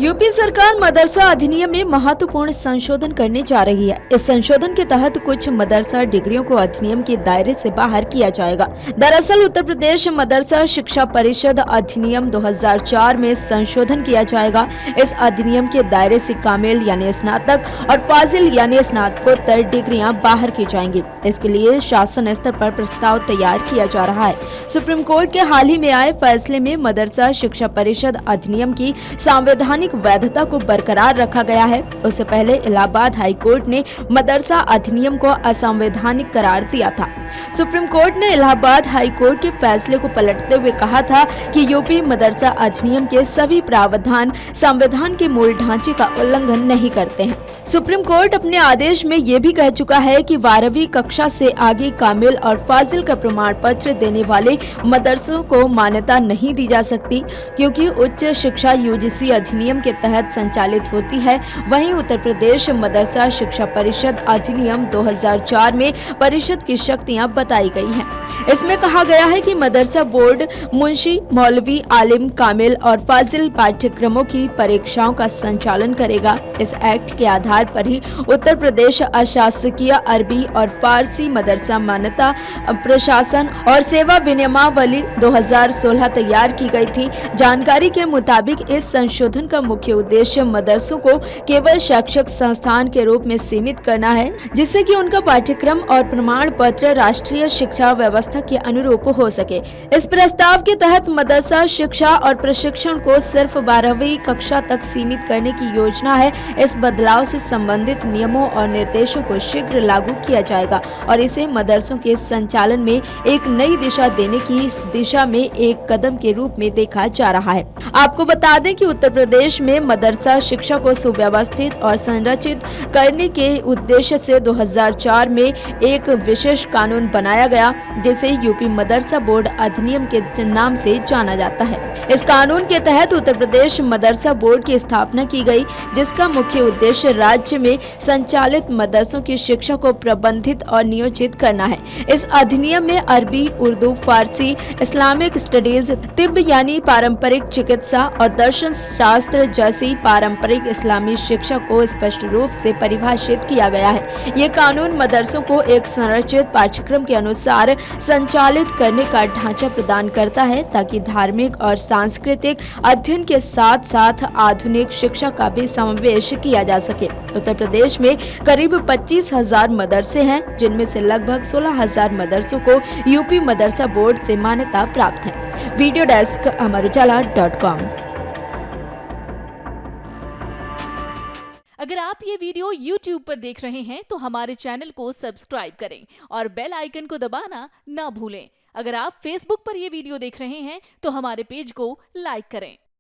UP सरकार मदरसा अधिनियम में महत्वपूर्ण संशोधन करने जा रही है। इस संशोधन के तहत कुछ मदरसा डिग्रियों को अधिनियम के दायरे से बाहर किया जाएगा। दरअसल उत्तर प्रदेश मदरसा शिक्षा परिषद अधिनियम 2004 में संशोधन किया जाएगा। इस अधिनियम के दायरे से कामिल यानी स्नातक और फाजिल यानी स्नातकोत्तर डिग्रियां बाहर की जाएंगी। इसके लिए शासन स्तर पर प्रस्ताव तैयार किया जा रहा है। सुप्रीम कोर्ट के हाल ही में आए फैसले में मदरसा शिक्षा परिषद अधिनियम की संवैधानिक वैधता को बरकरार रखा गया है। उससे पहले इलाहाबाद हाई कोर्ट ने मदरसा अधिनियम को असंवैधानिक करार दिया था। सुप्रीम कोर्ट ने इलाहाबाद हाई कोर्ट के फैसले को पलटते हुए कहा था कि यूपी मदरसा अधिनियम के सभी प्रावधान संविधान के मूल ढांचे का उल्लंघन नहीं करते हैं। सुप्रीम कोर्ट अपने आदेश में ये भी कह चुका है कि 12वीं कक्षा से आगे कामिल और फाजिल का प्रमाण पत्र देने वाले मदरसों को मान्यता नहीं दी जा सकती, क्योंकि उच्च शिक्षा यूजीसी अधिनियम के तहत संचालित होती है। वहीं उत्तर प्रदेश मदरसा शिक्षा परिषद अधिनियम 2004 में परिषद की शक्तियां बताई गई हैं। इसमें कहा गया है कि मदरसा बोर्ड मुंशी, मौलवी, आलिम, कामिल और फाजिल पाठ्यक्रमों की परीक्षाओं का संचालन करेगा। इस एक्ट के आधार पर ही उत्तर प्रदेश अशासकीय अरबी और फारसी मदरसा मान्यता प्रशासन और सेवा विनियमावली 2016 तैयार की गई थी। जानकारी के मुताबिक इस संशोधन का मुख्य उद्देश्य मदरसों को केवल शैक्षिक संस्थान के रूप में सीमित करना है, जिससे कि उनका पाठ्यक्रम और प्रमाण पत्र राष्ट्रीय शिक्षा व्यवस्था के अनुरूप हो सके। इस प्रस्ताव के तहत मदरसा शिक्षा और प्रशिक्षण को सिर्फ 12वीं कक्षा तक सीमित करने की योजना है। इस बदलाव से संबंधित नियमों और निर्देशों को शीघ्र लागू किया जाएगा और इसे मदरसों के संचालन में एक नई दिशा देने की दिशा में एक कदम के रूप में देखा जा रहा है। आपको बता दें कि उत्तर प्रदेश में मदरसा शिक्षा को सुव्यवस्थित और संरचित करने के उद्देश्य से 2004 में एक विशेष कानून बनाया गया, जिसे यूपी मदरसा बोर्ड अधिनियम के नाम से जाना जाता है। इस कानून के तहत उत्तर प्रदेश मदरसा बोर्ड की स्थापना की गई, जिसका मुख्य उद्देश्य राज्य में संचालित मदरसों की शिक्षा को प्रबंधित और नियोजित करना है। इस अधिनियम में अरबी, उर्दू, फारसी, इस्लामिक स्टडीज, तिब्ब यानी पारंपरिक चिकित्सा और दर्शन शास्त्र जैसी पारंपरिक इस्लामी शिक्षा को स्पष्ट रूप से परिभाषित किया गया है। ये कानून मदरसों को एक संरचित पाठ्यक्रम के अनुसार संचालित करने का ढांचा प्रदान करता है, ताकि धार्मिक और सांस्कृतिक अध्ययन के साथ साथ आधुनिक शिक्षा का भी समावेश किया जा सके। उत्तर प्रदेश में करीब 25,000 मदरसे हैं, जिनमें से लगभग 16,000 मदरसों को यूपी मदरसा बोर्ड से मान्यता प्राप्त है। Video desk amarujala.com। अगर आप ये वीडियो YouTube पर देख रहे हैं तो हमारे चैनल को सब्सक्राइब करें और बेल आइकन को दबाना ना भूलें। अगर आप Facebook पर ये वीडियो देख रहे हैं तो हमारे पेज को लाइक करें।